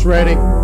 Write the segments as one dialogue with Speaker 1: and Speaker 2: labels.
Speaker 1: almost ready.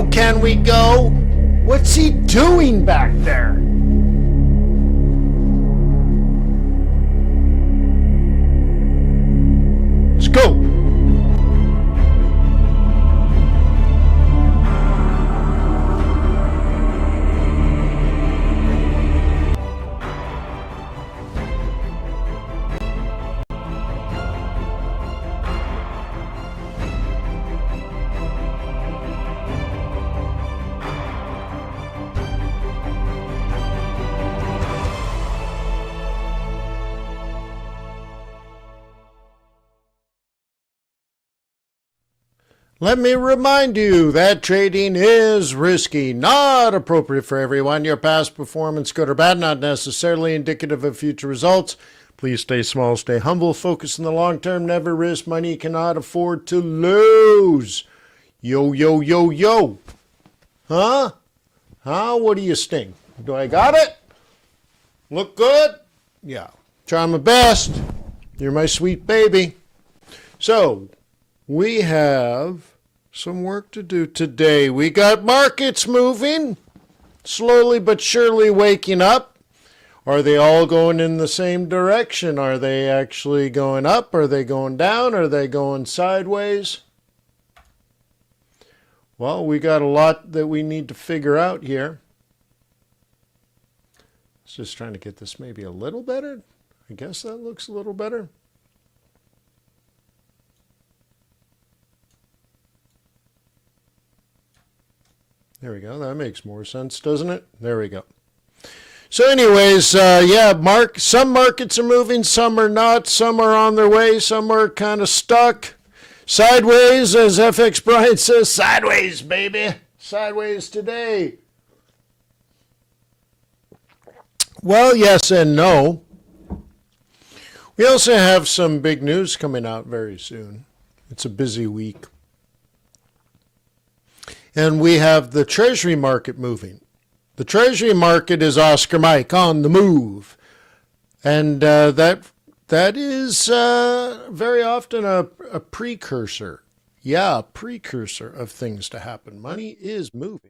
Speaker 1: Can we go? What's he doing back there? Let's go. Let me remind you that trading is risky, not appropriate for everyone. Your past performance, good or bad, not necessarily indicative of future results. Please stay small, stay humble, focus on the long term, never risk money you cannot afford to lose. Yo, yo, yo, yo. Huh? What do you think? Do I got it? Look good? Yeah. Try my best. You're my sweet baby. So, we have some work to do today. We got markets moving, slowly but surely waking up. Are they all going in the same direction? Are they actually going up? Are they going down? Are they going sideways? Well, we got a lot that we need to figure out here. Just trying to get this maybe a little better. I guess that looks a little better. There we go. That makes more sense, doesn't it? There we go. So anyways, yeah, some markets are moving, some are not, some are on their way, some are kind of stuck. Sideways, as FX Brian says, sideways, baby. Sideways today. Well, yes and no. We also have some big news coming out very soon. It's a busy week. And we have the Treasury market moving. The Treasury market is Oscar Mike on the move. And that is very often a precursor. Yeah, a precursor of things to happen. Money is moving.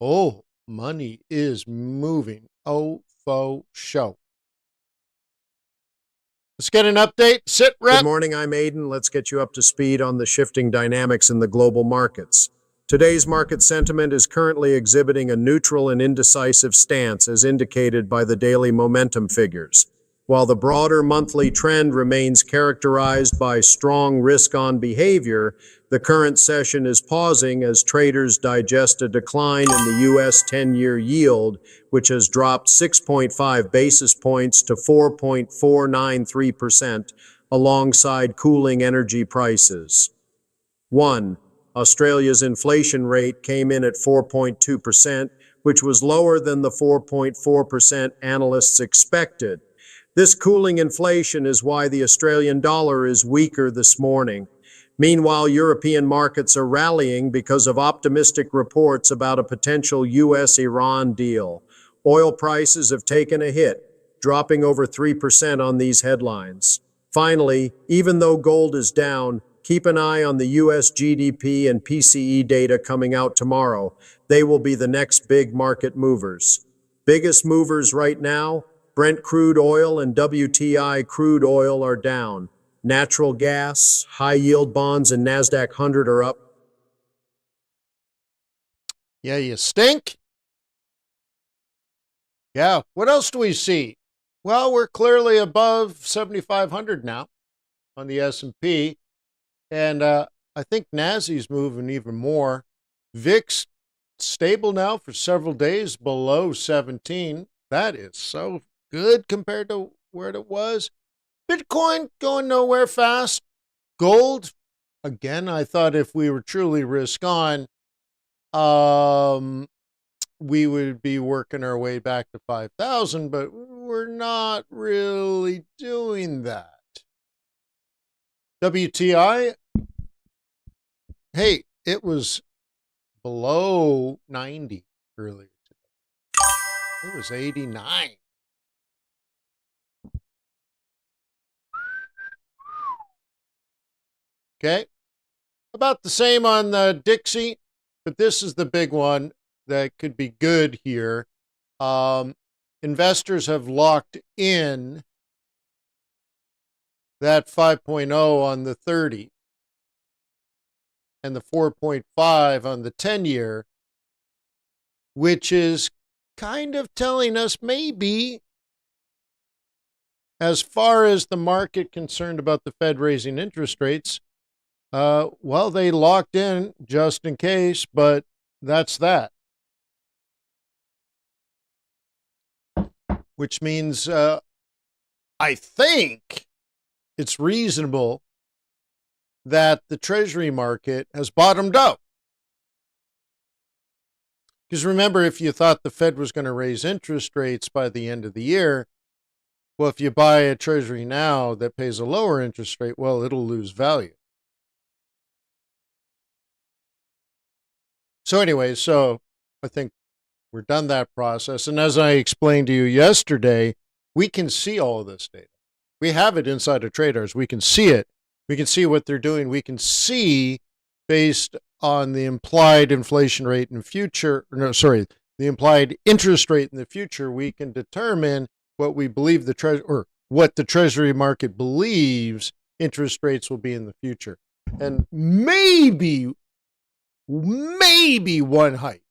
Speaker 1: Oh, money is moving. Oh, faux show. Let's get an update. Sit rep.
Speaker 2: Good morning, I'm Aiden. Let's get you up to speed on the shifting dynamics in the global markets. Today's market sentiment is currently exhibiting a neutral and indecisive stance as indicated by the daily momentum figures. While the broader monthly trend remains characterized by strong risk-on behavior, the current session is pausing as traders digest a decline in the U.S. 10-year yield, which has dropped 6.5 basis points to 4.493%, alongside cooling energy prices. 1. Australia's inflation rate came in at 4.2%, which was lower than the 4.4% analysts expected. This cooling inflation is why the Australian dollar is weaker this morning. Meanwhile, European markets are rallying because of optimistic reports about a potential U.S.-Iran deal. Oil prices have taken a hit, dropping over 3% on these headlines. Finally, even though gold is down, keep an eye on the U.S. GDP and PCE data coming out tomorrow. They will be the next big market movers. Biggest movers right now, Brent crude oil and WTI crude oil are down. Natural gas, high-yield bonds, and NASDAQ 100 are up.
Speaker 1: Yeah, you stink. Yeah, what else do we see? Well, we're clearly above 7,500 now on the S&P. And I think NASI's moving even more. VIX stable now for several days below 17. That is so good compared to where it was. Bitcoin going nowhere fast. Gold, again, I thought if we were truly risk on, we would be working our way back to 5,000, but we're not really doing that. WTI, hey, it was below 90 earlier today. It was 89. Okay. About the same on the Dixie, but this is the big one that could be good here. Investors have locked in that 5.0 on the 30 and the 4.5 on the 10-year, which is kind of telling us maybe, as far as the market concerned about the Fed raising interest rates, well, they locked in just in case, but that's that. Which means I think it's reasonable that the Treasury market has bottomed out. Because remember, if you thought the Fed was going to raise interest rates by the end of the year, well, if you buy a Treasury now that pays a lower interest rate, well, it'll lose value. So anyway, so I think we're done that process. And as I explained to you yesterday, we can see all of this data. We have it inside of traders. We can see it. We can see what they're doing. We can see based on the implied inflation rate in future, the implied interest rate in the future, we can determine what we believe what the treasury market believes interest rates will be in the future. And maybe one hike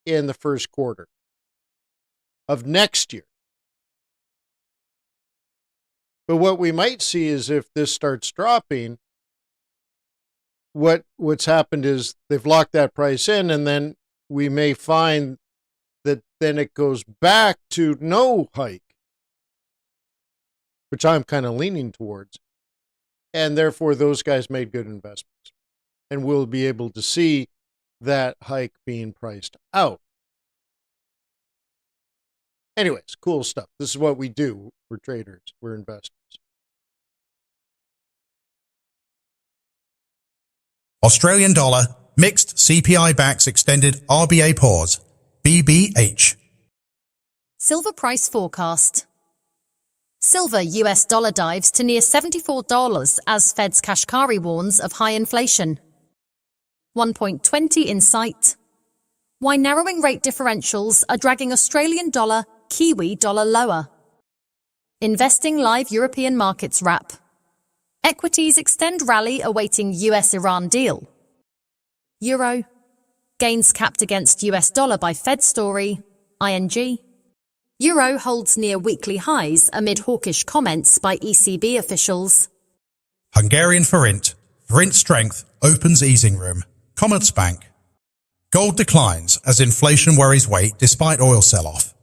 Speaker 1: in the first quarter of next year. But what we might see is if this starts dropping, what's happened is they've locked that price in, and then we may find that then it goes back to no hike, which I'm kind of leaning towards. And therefore, those guys made good investments. And we'll be able to see that hike being priced out. Anyways, cool stuff. This is what we do. We're traders. We're investors.
Speaker 3: Australian dollar, mixed CPI backs extended RBA pause, BBH.
Speaker 4: Silver price forecast. Silver US dollar dives to near $74 as Fed's Kashkari warns of high inflation. 1.20 in sight. Why narrowing rate differentials are dragging Australian dollar, Kiwi dollar lower. Investing live European markets wrap. Equities extend rally awaiting US-Iran deal. Euro. Gains capped against US dollar by Fed story, ING. Euro holds near weekly highs amid hawkish comments by ECB officials.
Speaker 3: Hungarian forint. Forint strength opens easing room. Commerzbank. Gold declines as inflation worries weight despite oil sell-off.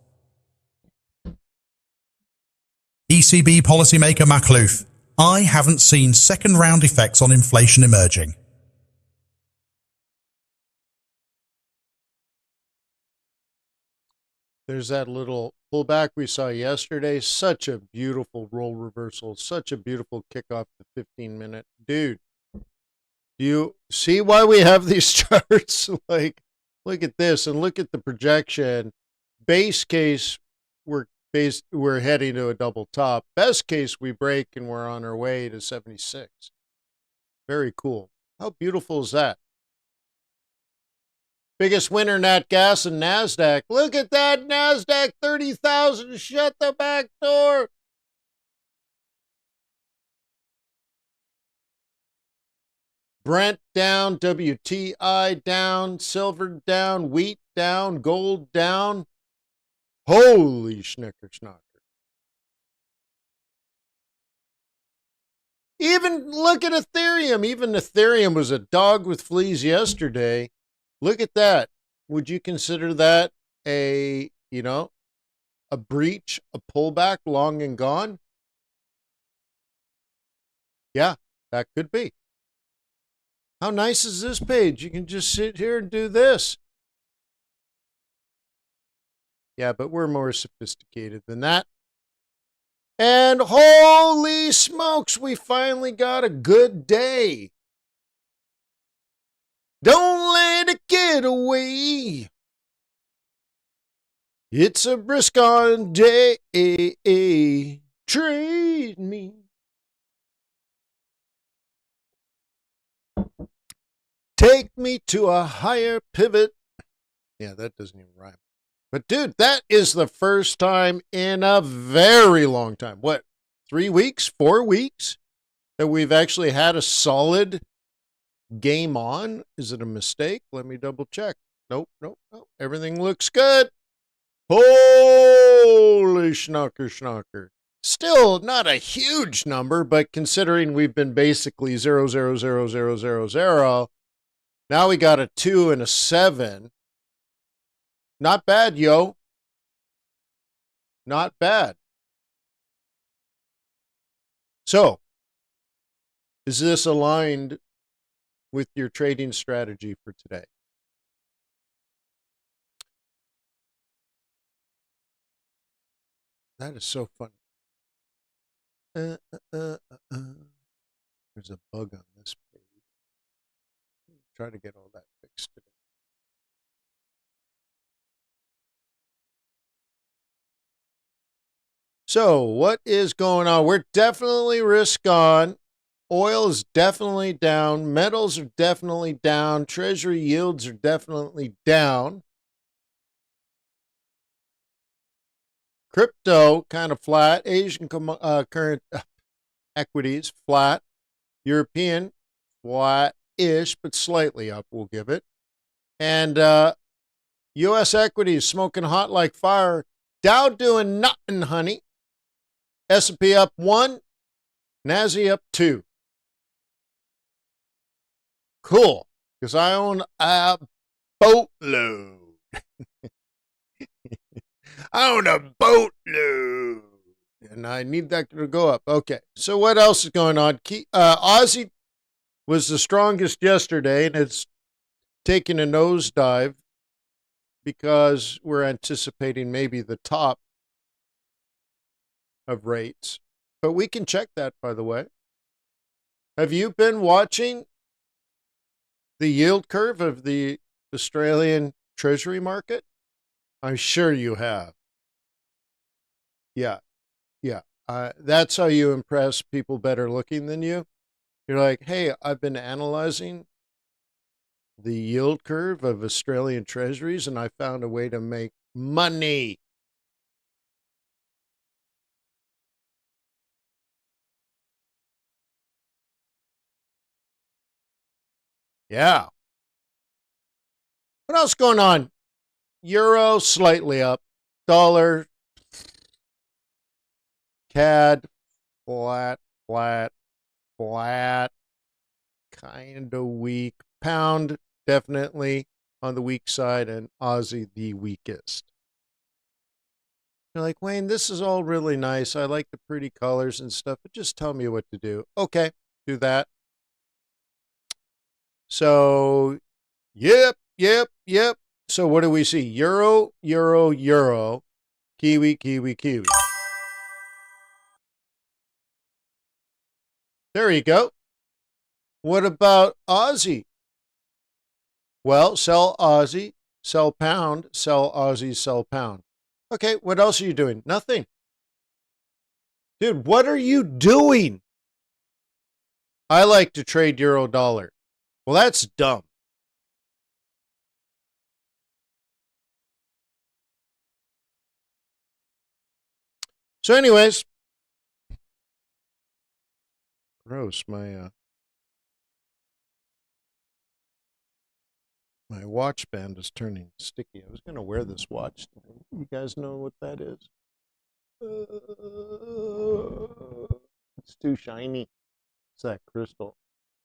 Speaker 3: ECB policymaker Makhlouf. I haven't seen second-round effects on inflation emerging.
Speaker 1: There's that little pullback we saw yesterday. Such a beautiful roll reversal. Such a beautiful kickoff to 15-minute. Dude, do you see why we have these charts? Like, look at this and look at the projection. Base case, we're heading to a double top. Best case, we break and we're on our way to 76. Very cool. How beautiful is that? Biggest winner, nat gas and NASDAQ. Look at that, NASDAQ, 30,000. Shut the back door. Brent down, WTI down, silver down, wheat down, gold down. Holy schnicker-schnocker. Even look at Ethereum. Even Ethereum was a dog with fleas yesterday. Look at that. Would you consider that a breach, a pullback, long and gone? Yeah, that could be. How nice is this page? You can just sit here and do this. Yeah, but we're more sophisticated than that. And holy smokes, we finally got a good day. Don't let it get away. It's a brisk on day. Trade me. Take me to a higher pivot. Yeah, that doesn't even rhyme. But dude, that is the first time in a very long time. What, 3 weeks, 4 weeks that we've actually had a solid game on? Is it a mistake? Let me double check. Nope. Everything looks good. Holy schnocker. Still not a huge number, but considering we've been basically 0, 0, 0, 0, 0, 0, now we got a 2 and a 7. Not bad, yo. Not bad. So, is this aligned with your trading strategy for today? That is so funny. There's a bug on this page. Try to get all that fixed today. So, what is going on? We're definitely risk on. Oil is definitely down. Metals are definitely down. Treasury yields are definitely down. Crypto kind of flat. Asian current equities flat. European flat-ish, but slightly up, we'll give it. And U.S. equities smoking hot like fire. Dow doing nothing, honey. S&P up 1, NASDAQ up 2. Cool, because I own a boatload. I own a boatload. And I need that to go up. Okay, so what else is going on? Aussie was the strongest yesterday, and it's taking a nosedive because we're anticipating maybe the top of rates. But we can check that, by the way. Have you been watching the yield curve of the Australian Treasury market? I'm sure you have. Yeah. That's how you impress people better looking than you. You're like, hey, I've been analyzing the yield curve of Australian treasuries and I found a way to make money. Yeah. What else going on? Euro slightly up. Dollar, CAD, flat, kind of weak. Pound, definitely on the weak side, and Aussie, the weakest. You're like, Wayne, this is all really nice. I like the pretty colors and stuff, but just tell me what to do. Okay, do that. So, yep. So what do we see? Euro, Kiwi. There you go. What about Aussie? Well, sell Aussie, sell pound, sell Aussie, sell pound. Okay, what else are you doing? Nothing. Dude, what are you doing? I like to trade euro dollar. Well, that's dumb. So anyways, gross, my watch band is turning sticky. I was going to wear this watch today. You guys know what that is? It's too shiny. It's that crystal.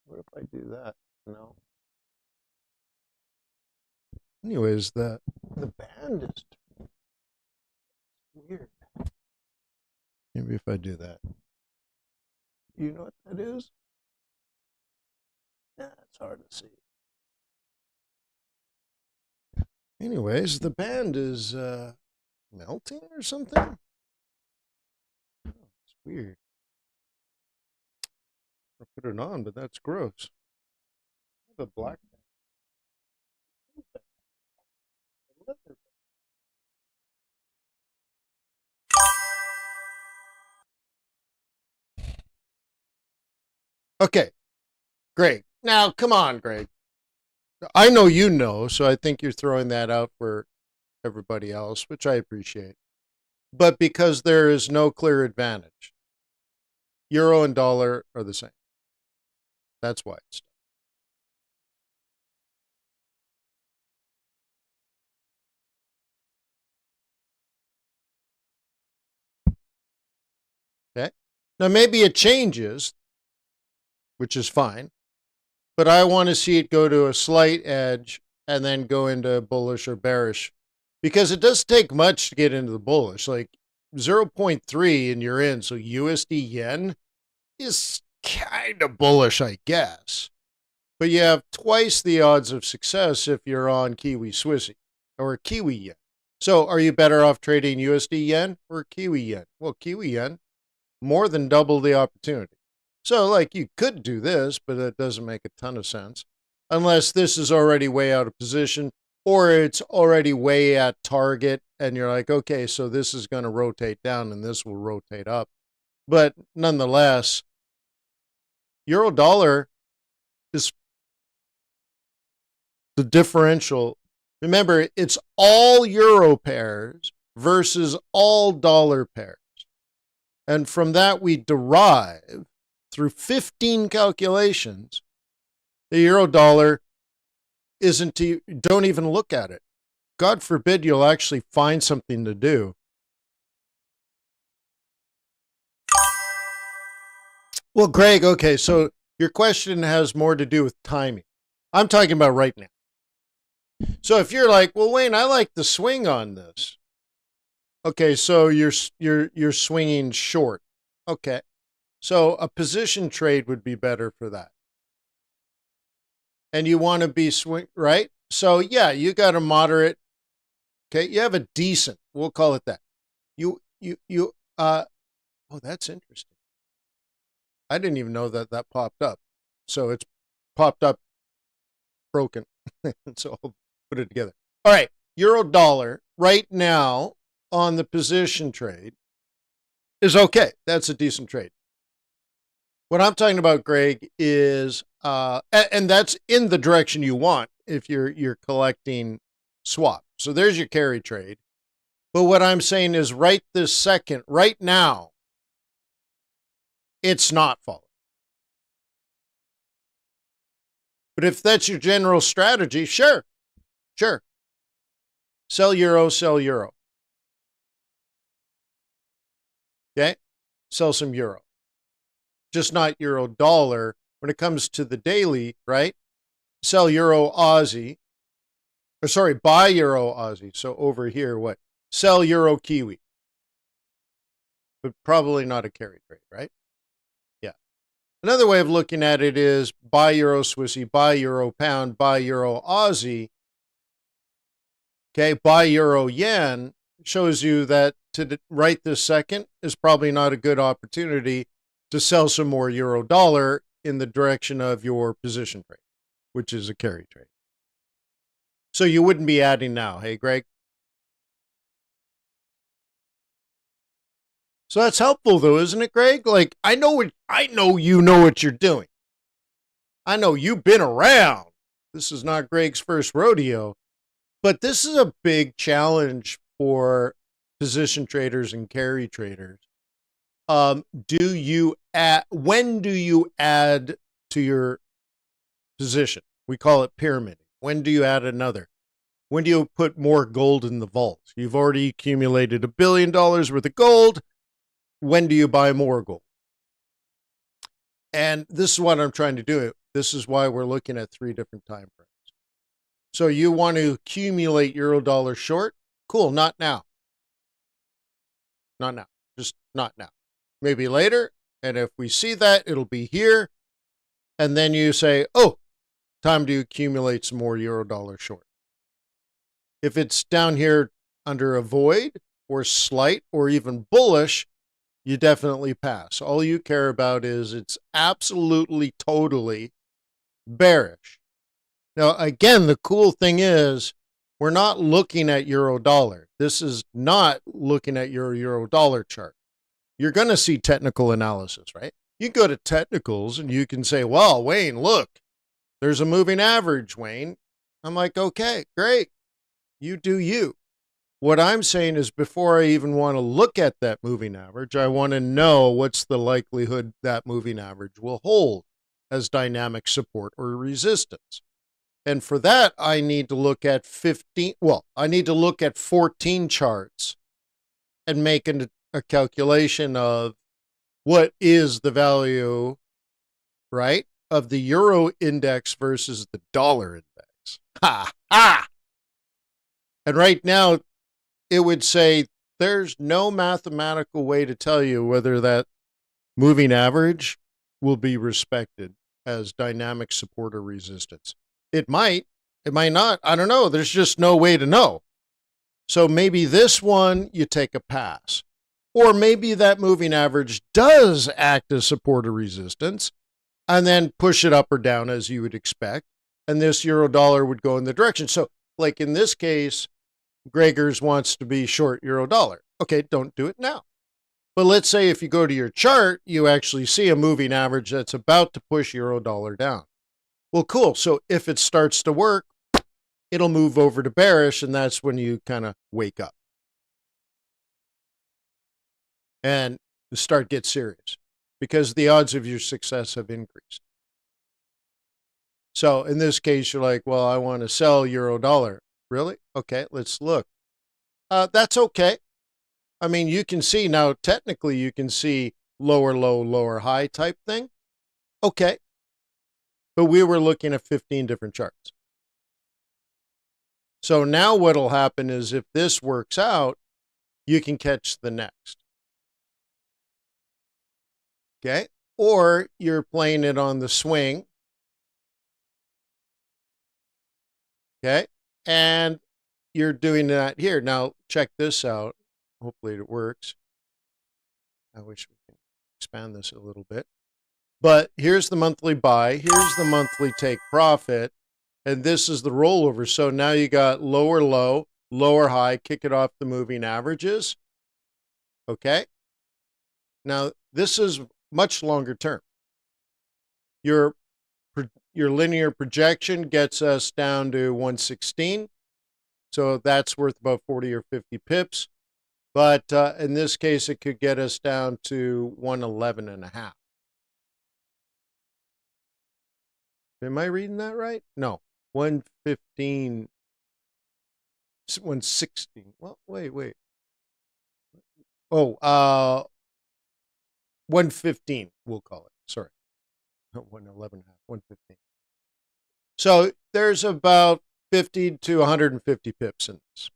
Speaker 1: What if I do that? No. Anyways, the band is weird. Maybe if I do that. You know what that is? Yeah, it's hard to see. Anyways, the band is melting or something. Oh, it's weird. I put it on, but that's gross. I have a black band. Okay, Greg. Now, come on, Greg. I know you know, so I think you're throwing that out for everybody else, which I appreciate. But because there is no clear advantage, euro and dollar are the same. That's why it's. Okay. Now, maybe it changes, which is fine, but I want to see it go to a slight edge and then go into bullish or bearish because it does take much to get into the bullish. Like 0.3 and you're in. So USD yen is kind of bullish, I guess. But you have twice the odds of success if you're on Kiwi Swissy or Kiwi yen. So are you better off trading USD yen or Kiwi yen? Well, Kiwi yen, more than double the opportunity. So, like, you could do this, but it doesn't make a ton of sense unless this is already way out of position or it's already way at target and you're like, okay, so this is going to rotate down and this will rotate up. But nonetheless, euro dollar is the differential. Remember, it's all euro pairs versus all dollar pairs. And from that, we derive through 15 calculations, the euro dollar isn't to, don't even look at it. God forbid you'll actually find something to do. Well, Greg, okay, so your question has more to do with timing. I'm talking about right now. So if you're like, well, Wayne, I like the swing on this. Okay, so you're swinging short. Okay, so a position trade would be better for that. And you want to be swing, right? So yeah, you got a moderate. Okay, you have a decent. We'll call it that. Oh, that's interesting. I didn't even know that popped up. So it's popped up broken. So I'll put it together. All right, euro dollar right now on the position trade is okay. That's a decent trade. What I'm talking about, Greg, is and that's in the direction you want if you're collecting swap. So there's your carry trade. But what I'm saying is right this second, right now, it's not falling. But if that's your general strategy, sure. Sell euro, sell euro. Okay? Sell some euro. Just not euro dollar. When it comes to the daily, right? Sell euro Aussie. Or sorry, buy euro Aussie. So over here, what? Sell euro Kiwi. But probably not a carry trade, right? Yeah. Another way of looking at it is buy euro Swissy, buy euro pound, buy euro Aussie. Okay, buy euro yen shows you that right this second is probably not a good opportunity to sell some more euro dollar in the direction of your position trade, which is a carry trade. So you wouldn't be adding now, hey, Greg? So that's helpful, though, isn't it, Greg? Like, I know you know what you're doing. I know you've been around. This is not Greg's first rodeo, but this is a big challenge for position traders and carry traders. When do you add to your position? We call it pyramiding. When do you add another? When do you put more gold in the vault? You've already accumulated $1 billion worth of gold. When do you buy more gold? And this is what I'm trying to do. This is why we're looking at 3 different time frames. So you want to accumulate euro dollar short? Cool, not now. Not now. Just not now. Maybe later. And if we see that, it'll be here. And then you say, oh, time to accumulate some more euro dollar short. If it's down here under a void or slight or even bullish, you definitely pass. All you care about is it's absolutely, totally bearish. Now, again, the cool thing is we're not looking at euro dollar. This is not looking at your euro dollar chart. You're going to see technical analysis, right? You go to technicals and you can say, well, Wayne, look, there's a moving average, Wayne. I'm like, okay, great. You do you. What I'm saying is before I even want to look at that moving average, I want to know what's the likelihood that moving average will hold as dynamic support or resistance. And for that, I need to look at 14 charts and make a calculation of what is the value, right, of the euro index versus the dollar index. Ha! Ha! And right now, it would say there's no mathematical way to tell you whether that moving average will be respected as dynamic support or resistance. It might not. I don't know. There's just no way to know. So maybe this one you take a pass. Or maybe that moving average does act as support or resistance and then push it up or down as you would expect. And this euro dollar would go in the direction. So like in this case, Gregors wants to be short euro dollar. Okay, don't do it now. But let's say if you go to your chart, you actually see a moving average that's about to push euro dollar down. Well, cool. So if it starts to work, it'll move over to bearish, and that's when you kind of wake up and start get serious because the odds of your success have increased. So in this case, you're like, well, I want to sell euro dollar. Really? Okay, let's look. That's okay. I mean, you can see now, technically, you can see lower low, lower high type thing. Okay. But we were looking at 15 different charts. So now what'll happen is if this works out, you can catch the next. Okay? Or you're playing it on the swing. Okay? And you're doing that here. Now, check this out. Hopefully it works. I wish we could expand this a little bit. But here's the monthly buy. Here's the monthly take profit. And this is the rollover. So now you got lower low, lower high, kick it off the moving averages. Okay? Now, this is much longer term. Your linear projection gets us down to 116. So that's worth about 40 or 50 pips. But in this case, it could get us down to 111 and a half. Am I reading that right? No. 115, 116. Well, wait. Oh, 115, we'll call it. Sorry. Not 111 and a half, 115. So there's about 50 to 150 pips in this.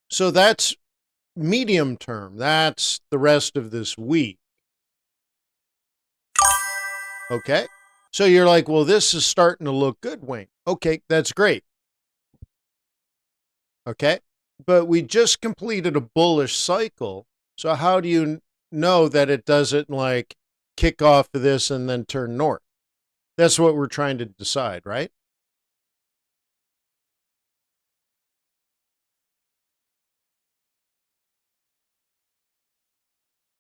Speaker 1: So that's medium term. That's the rest of this week. Okay? So you're like, well, this is starting to look good, Wayne. Okay, that's great. Okay? But we just completed a bullish cycle. So how do you know that it doesn't like kick off of this and then turn north? That's what we're trying to decide, right?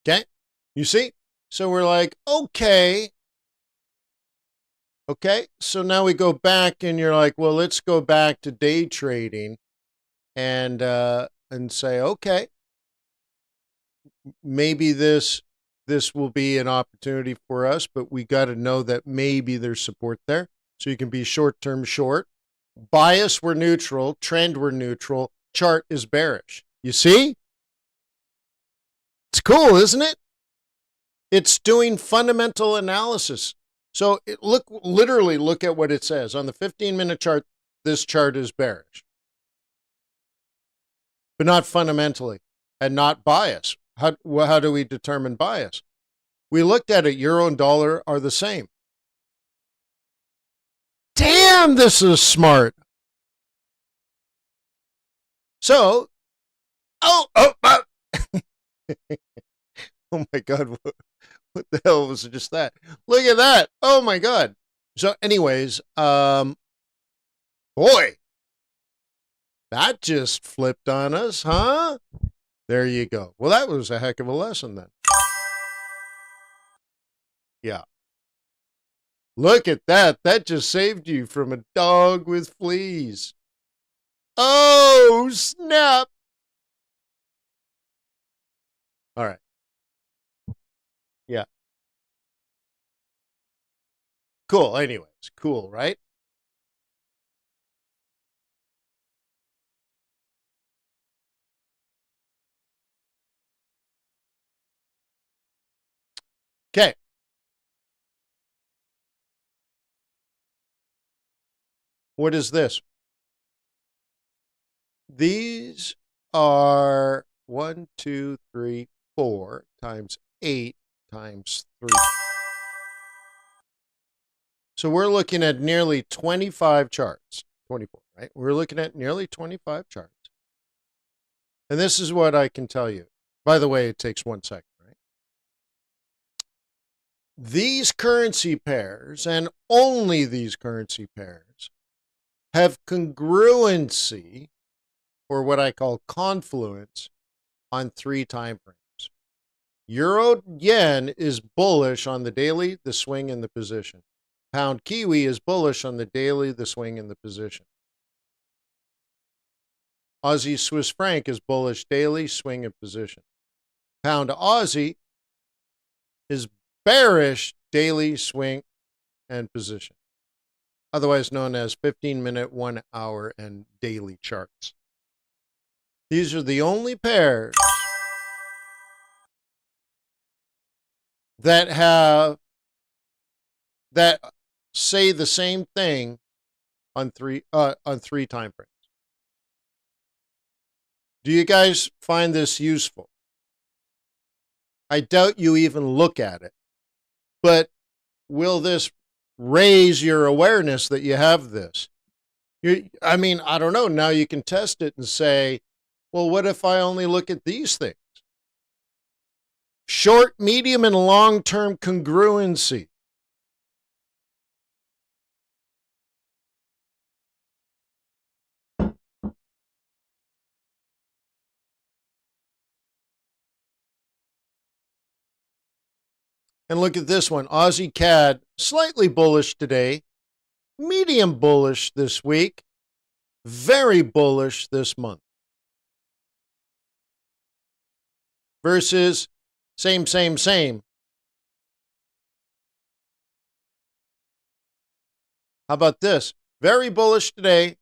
Speaker 1: Okay? You see? So we're like, okay. Okay, so now we go back and you're like, well, let's go back to day trading and say, okay, maybe this will be an opportunity for us, but we got to know that maybe there's support there. So you can be short-term short. Bias, we're neutral. Trend, we're neutral. Chart is bearish. You see? It's cool, isn't it? It's doing fundamental analysis. So literally look at what it says. On the 15-minute chart, this chart is bearish. But not fundamentally and not bias. How do we determine bias? We looked at it. Euro and dollar are the same. Damn, this is smart. So, oh my God, what the hell was just that? Look at that. Oh my God. So anyways, boy, that just flipped on us, huh? There you go. Well, that was a heck of a lesson then. Yeah. Look at that. That just saved you from a dog with fleas. Oh, snap. All right. Yeah. Cool. Anyways, cool, right? Okay. What is this? These are 1, 2, 3, 4 times 8 times 3. So we're looking at nearly 25 charts. 24, right? We're looking at nearly 25 charts. And this is what I can tell you. By the way, it takes 1 second, right? These currency pairs, and only these currency pairs, have congruency, or what I call confluence, on 3 time frames. Euro yen is bullish on the daily, the swing, and the position. Pound Kiwi is bullish on the daily, the swing, and the position. Aussie Swiss franc is bullish daily, swing, and position. Pound Aussie is bearish daily, swing, and position, otherwise known as 15-minute, 1 hour, and daily charts. These are the only pairs that say the same thing on three time frames. Do you guys find this useful? I doubt you even look at it, but will this raise your awareness that you have this? I don't know. Now you can test it and say, well, what if I only look at these things? Short, medium, and long-term congruency. And look at this one. Aussie CAD, slightly bullish today, medium bullish this week, very bullish this month. Versus same. How about this? Very bullish today,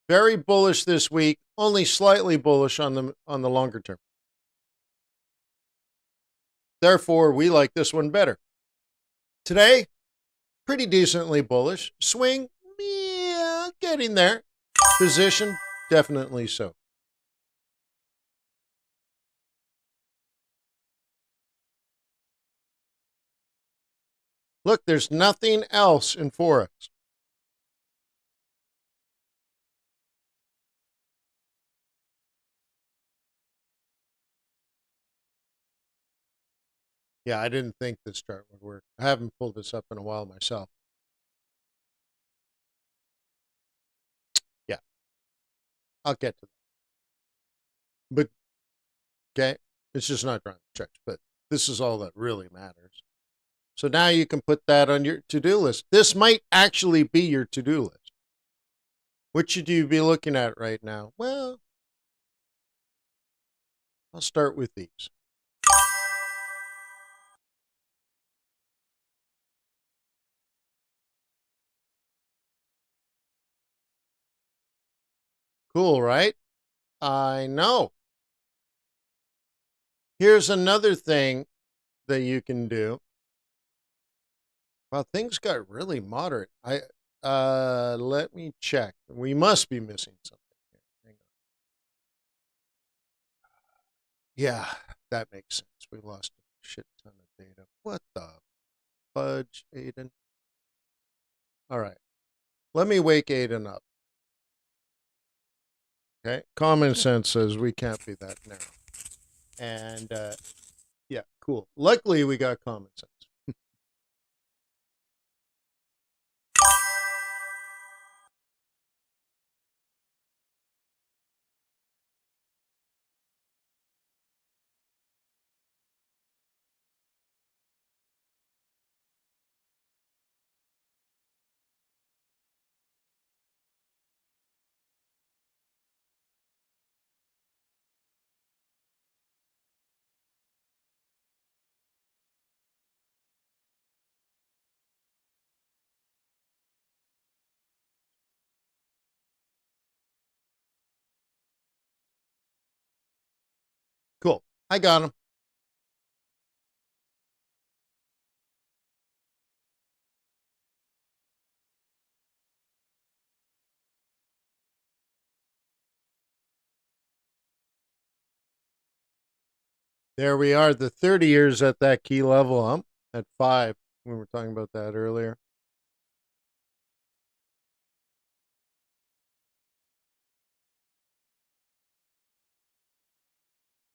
Speaker 1: very bullish this week, only slightly bullish on the longer term. Therefore, we like this one better. Today, pretty decently bullish. Swing, yeah, getting there. Position, definitely so. Look, there's nothing else in Forex. Yeah, I didn't think this chart would work. I haven't pulled this up in a while myself. Yeah, I'll get to that. But, okay, it's just not drawing the checks, but this is all that really matters. So now you can put that on your to-do list. This might actually be your to-do list. What should you be looking at right now? Well, I'll start with these. Cool, right? I know. Here's another thing that you can do. Well, things got really moderate. Let me check. We must be missing something here. Hang on. Yeah, that makes sense. We lost a shit ton of data. What the fudge, Aiden? All right. Let me wake Aiden up. Okay. Common sense says we can't be that narrow. And yeah, cool. Luckily, we got common sense. Cool. I got him. There we are. The 30 years at that key level, at 5. We were talking about that earlier.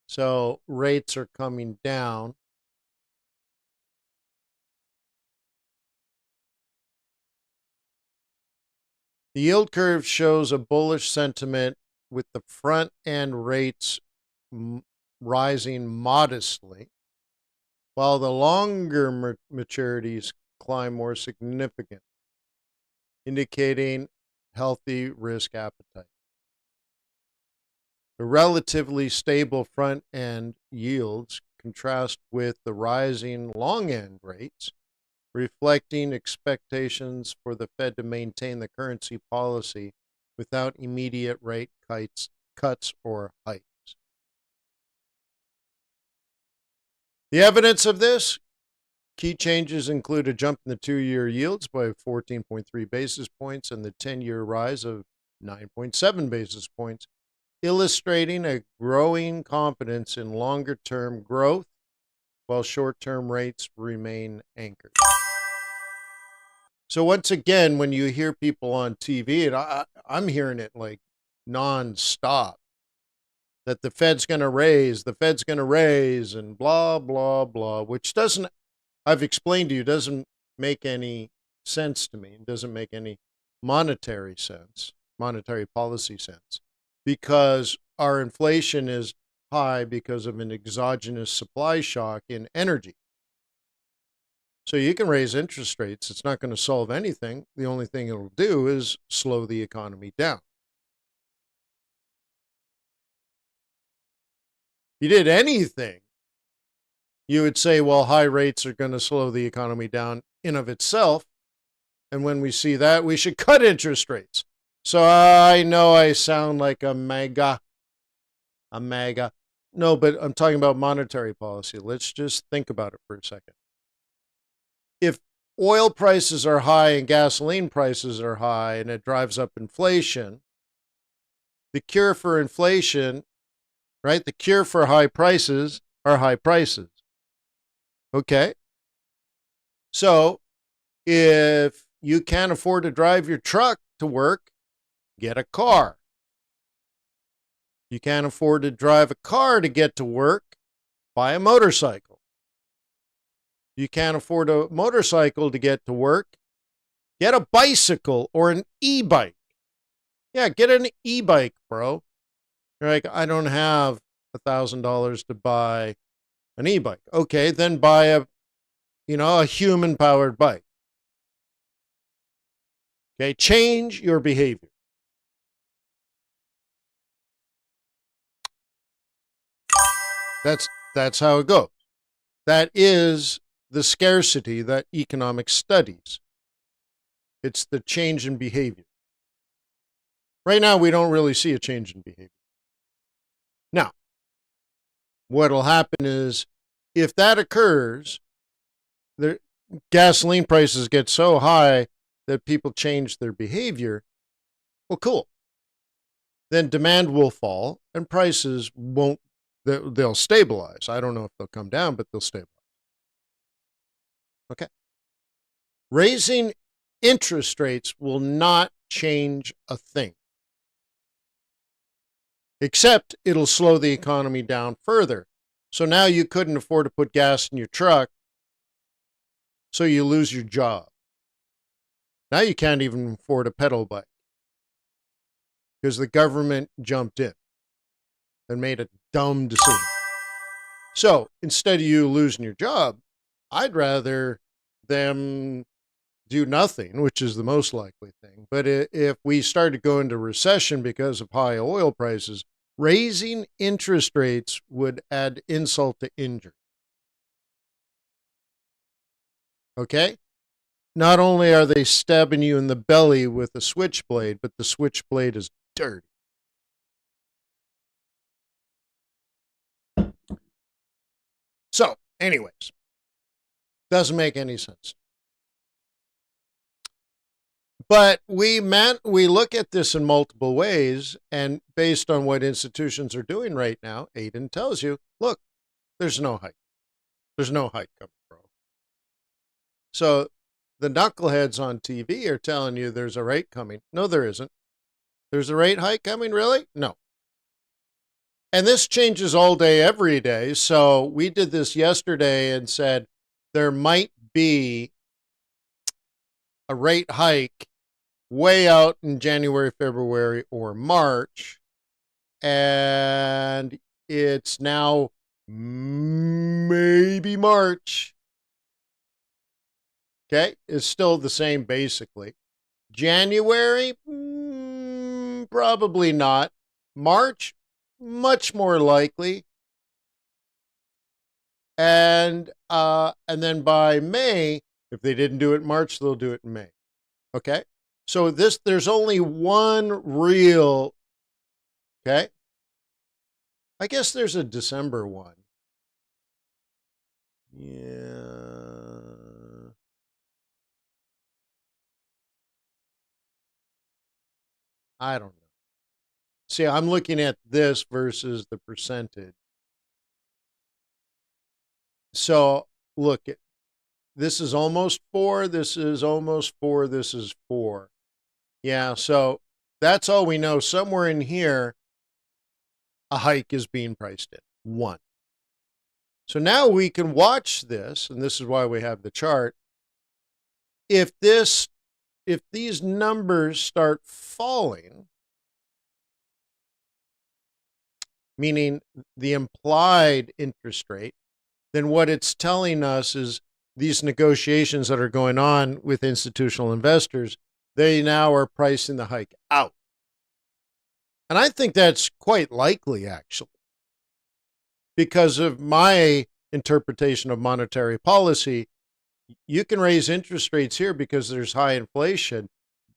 Speaker 1: So rates are coming down. The yield curve shows a bullish sentiment with the front end rates rising modestly, while the longer maturities climb more significantly, indicating healthy risk appetite. The relatively stable front end yields contrast with the rising long end rates, reflecting expectations for the Fed to maintain the currency policy without immediate rate cuts or hikes. The evidence of this: key changes include a jump in the 2-year yields by 14.3 basis points and the 10-year rise of 9.7 basis points, illustrating a growing confidence in longer-term growth while short-term rates remain anchored. So once again, when you hear people on TV, and I'm hearing it like nonstop, that the Fed's going to raise, and blah, blah, blah, which doesn't, I've explained to you, doesn't make any sense to me. It doesn't make any monetary policy sense, because our inflation is high because of an exogenous supply shock in energy. So you can raise interest rates. It's not going to solve anything. The only thing it'll do is slow the economy down. If you did anything, you would say, well, high rates are going to slow the economy down in of itself. And when we see that, we should cut interest rates. So I know I sound like a MAGA. No, but I'm talking about monetary policy. Let's just think about it for a second. If oil prices are high and gasoline prices are high and it drives up inflation, the cure for inflation, right? The cure for high prices are high prices. Okay? So if you can't afford to drive your truck to work, get a car. You can't afford to drive a car to get to work, buy a motorcycle. You can't afford a motorcycle to get to work, get a bicycle or an e-bike. Yeah, get an e-bike, bro. You're like, I don't have $1,000 to buy an e-bike. Okay, then buy a human-powered bike. Okay, change your behavior. That's how it goes. That is the scarcity that economics studies. It's the change in behavior. Right now, we don't really see a change in behavior. Now, what'll happen is, if that occurs, the gasoline prices get so high that people change their behavior. Well, cool. Then demand will fall and prices won't, they'll stabilize. I don't know if they'll come down, but they'll stabilize. Okay. Raising interest rates will not change a thing, except it'll slow the economy down further. So now you couldn't afford to put gas in your truck, so you lose your job. Now you can't even afford a pedal bike because the government jumped in and made a dumb decision. So instead of you losing your job, I'd rather them do nothing, which is the most likely thing. But if we start to go into recession because of high oil prices, raising interest rates would add insult to injury. Okay? Not only are they stabbing you in the belly with a switchblade, but the switchblade is dirty. So, anyways, doesn't make any sense. But we look at this in multiple ways, and based on what institutions are doing right now, Aiden tells you, look, there's no hike. There's no hike coming, bro. So the knuckleheads on TV are telling you there's a rate coming. No, there isn't. There's a rate hike coming, really? No. And this changes all day, every day. So we did this yesterday and said there might be a rate hike way out in January, February, or March. And It's now maybe March. Okay, it's still the same basically. January, probably not. March, much more likely. And then by May, if they didn't do it in March, they'll do it in May. Okay? So there's only one real, okay? I guess there's a December one. Yeah. I don't know. See, I'm looking at this versus the percentage. So look, this is almost 4, this is almost 4, this is 4. Yeah, so that's all we know. Somewhere in here, a hike is being priced in. 1. So now we can watch this, and this is why we have the chart. If these numbers start falling, meaning the implied interest rate, then what it's telling us is these negotiations that are going on with institutional investors, they now are pricing the hike out. And I think that's quite likely, actually, because of my interpretation of monetary policy. You can raise interest rates here because there's high inflation,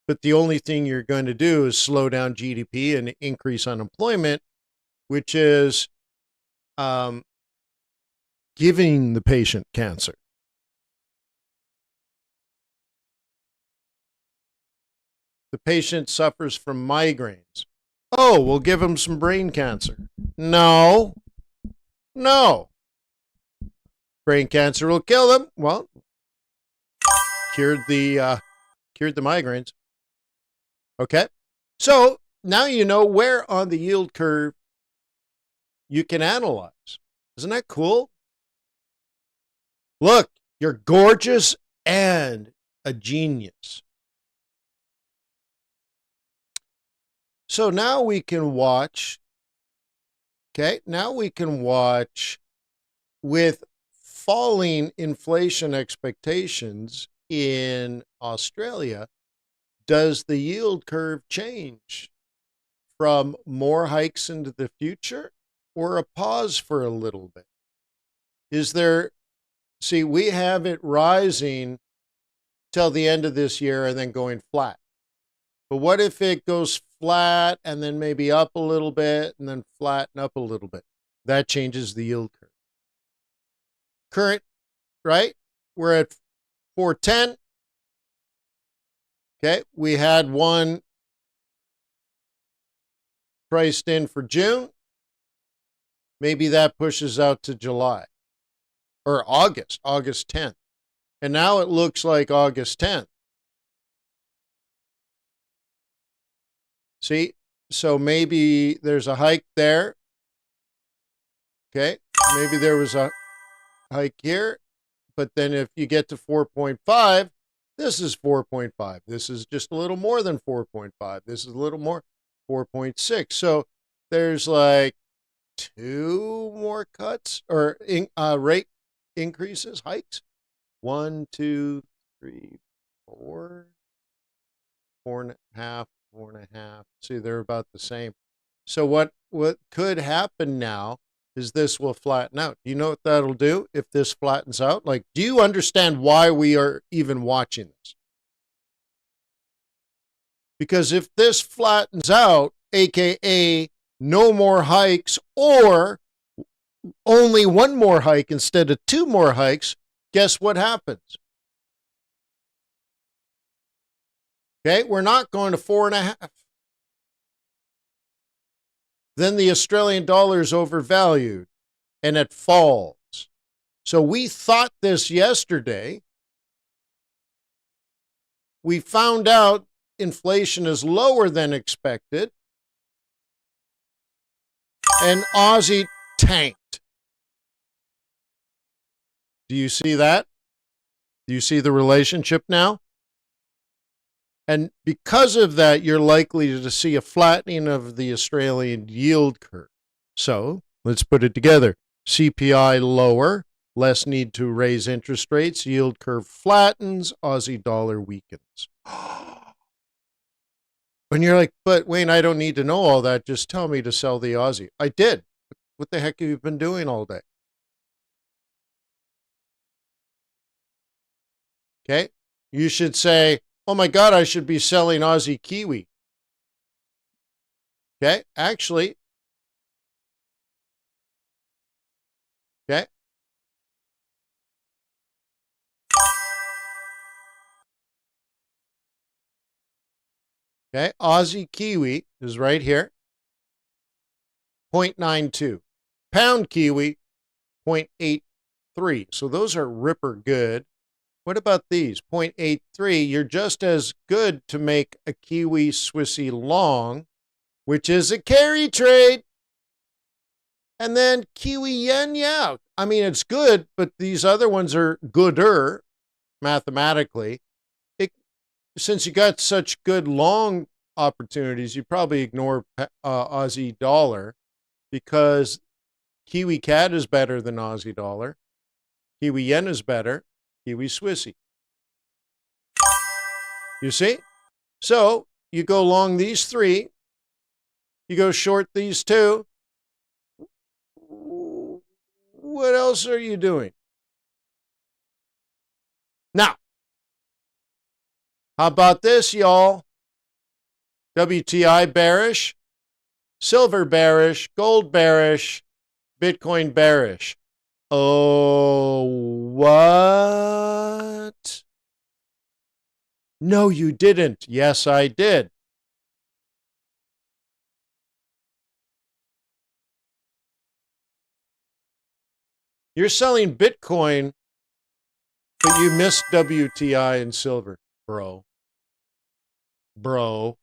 Speaker 1: but the only thing you're going to do is slow down GDP and increase unemployment, which is giving the patient cancer. The patient suffers from migraines. Oh, we'll give him some brain cancer. No. Brain cancer will kill him. Well, cured the migraines. Okay. So now you know where on the yield curve you can analyze. Isn't that cool? Look, you're gorgeous and a genius. So now we can watch. Okay, now we can watch with falling inflation expectations in Australia. Does the yield curve change from more hikes into the future or a pause for a little bit? See, we have it rising till the end of this year and then going flat. But what if it goes flat and then maybe up a little bit and then flatten up a little bit? That changes the yield curve. Current, right? We're at 410. Okay, we had one priced in for June. Maybe that pushes out to July or August 10th. And now it looks like August 10th. See, so maybe there's a hike there. Okay, maybe there was a hike here. But then if you get to 4.5, this is 4.5. This is just a little more than 4.5. This is a little more, 4.6. So there's like 2 more cuts or rate increases, hikes. 1, 2, 3, 4, 4.5, 4.5. See, they're about the same. So what could happen now is this will flatten out. Do you know what that'll do if this flattens out? Like, do you understand why we are even watching this? Because if this flattens out, aka no more hikes or only 1 more hike instead of 2 more hikes, guess what happens? Okay, we're not going to 4.5. Then the Australian dollar is overvalued and it falls. So we thought this yesterday. We found out inflation is lower than expected and Aussie tanked. Do you see that? Do you see the relationship now? And because of that, you're likely to see a flattening of the Australian yield curve. So Let's put it together. CPI lower, less need to raise interest rates, yield curve flattens, Aussie dollar weakens. When you're like, but Wayne, I don't need to know all that. Just tell me to sell the Aussie. I did. What the heck have you been doing all day? Okay. You should say, oh my God, I should be selling Aussie Kiwi. Okay. Actually, okay. Okay. Aussie Kiwi is right here. 0.92. Pound Kiwi, 0.83. So those are ripper good. What about these? 0.83. You're just as good to make a Kiwi Swissy long, which is a carry trade. And then Kiwi Yen, yeah. I mean, it's good, but these other ones are gooder mathematically. Since you got such good long opportunities, you probably ignore Aussie dollar because Kiwi CAD is better than Aussie dollar. Kiwi Yen is better. Kiwi Swissy. You see? So you go long these three. You go short these two. What else are you doing? Now, how about this, y'all? WTI bearish, silver bearish, gold bearish, Bitcoin bearish. Oh, what? No, you didn't. Yes, I did. You're selling Bitcoin, but you missed WTI and silver, bro. Bro.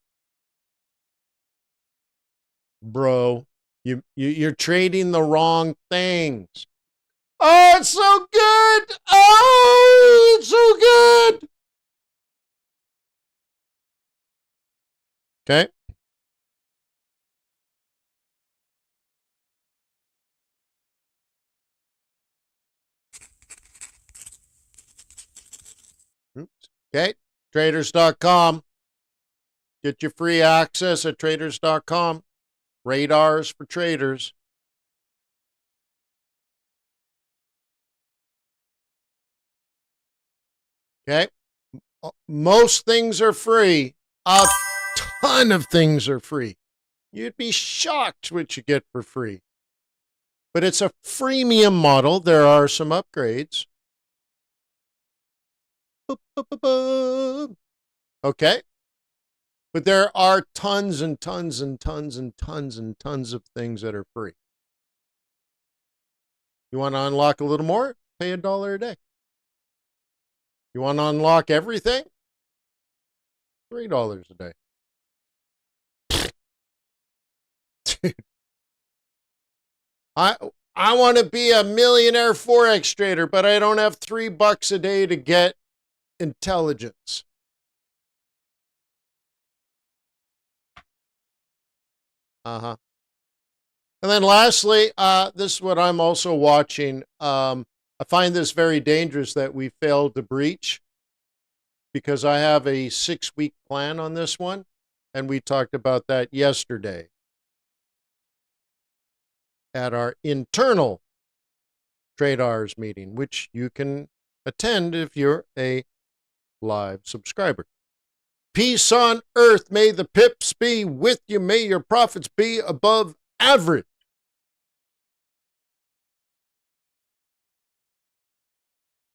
Speaker 1: You're trading the wrong things. Oh, it's so good. Oh, it's so good. Okay. Oops. Okay. Traders.com. Get your free access at traders.com. Radars for traders. Okay. Most things are free. A ton of things are free. You'd be shocked what you get for free. But it's a freemium model. There are some upgrades. Okay. But there are tons and tons and tons and tons and tons of things that are free. You want to unlock a little more? Pay $1 a day. You want to unlock everything? $3 a day. Dude. I want to be a millionaire Forex trader, but I don't have $3 a day to get intelligence. And then lastly, this is what I'm also watching. I find this very dangerous that we failed to breach because I have a 6-week plan on this one. And we talked about that yesterday at our internal Trade Hours meeting, which you can attend if you're a live subscriber. Peace on earth. May the pips be with you. May your profits be above average.